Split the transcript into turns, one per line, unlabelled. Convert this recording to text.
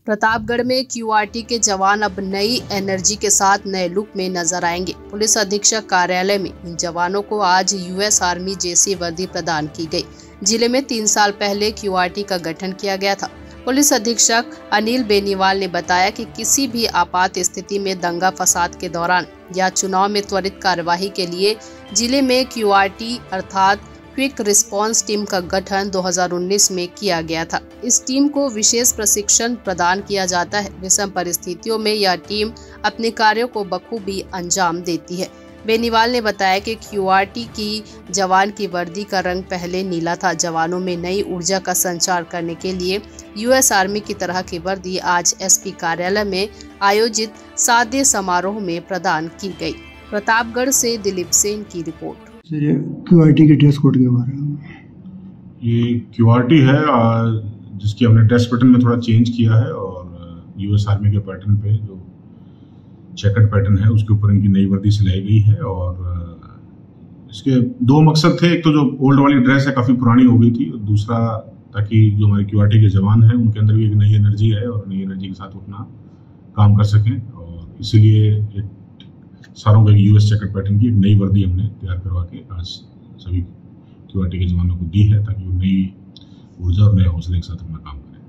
प्रतापगढ़ में क्यूआरटी के जवान अब नई एनर्जी के साथ नए लुक में नजर आएंगे। पुलिस अधीक्षक कार्यालय में इन जवानों को आज यूएस आर्मी जैसी वर्दी प्रदान की गई। जिले में 3 साल पहले क्यूआरटी का गठन किया गया था। पुलिस अधीक्षक अनिल बेनीवाल ने बताया कि किसी भी आपात स्थिति में दंगा फसाद के दौरान या चुनाव में त्वरित कार्यवाही के लिए जिले में क्यूआरटी अर्थात क्विक रिस्पांस टीम का गठन 2019 में किया गया था। इस टीम को विशेष प्रशिक्षण प्रदान किया जाता है। विषम परिस्थितियों में यह टीम अपने कार्यों को बखूबी अंजाम देती है। बेनीवाल ने बताया कि क्यूआरटी की जवान की वर्दी का रंग पहले नीला था। जवानों में नई ऊर्जा का संचार करने के लिए यूएस आर्मी की तरह की वर्दी आज एसपी कार्यालय में आयोजित सादे समारोह में प्रदान की गई। प्रतापगढ़ से दिलीप सेन की रिपोर्ट।
क्यूआरटी के ड्रेस कोड के बारे में,
ये क्यूआरटी है जिसकी हमने ड्रेस पैटर्न में थोड़ा चेंज किया है और यूएस आर्मी के पैटर्न पे जो चेकर्ड पैटर्न है उसके ऊपर इनकी नई वर्दी सिलाई गई है। और इसके 2 मकसद थे। एक तो जो ओल्ड वाली ड्रेस है काफ़ी पुरानी हो गई थी, और दूसरा ताकि जो हमारे क्यूआरटी के जवान हैं उनके अंदर भी एक नई एनर्जी है और नई एनर्जी के साथ अपना काम कर सकें। और इसीलिए एक सारों का यूएस चेकर्ड पैटर्न की एक नई वर्दी हमने तैयार करवा के आज सभी क्यूआरटी के जवानों को दी है, ताकि वो नई ऊर्जा और नए हौसले के साथ अपना काम करें।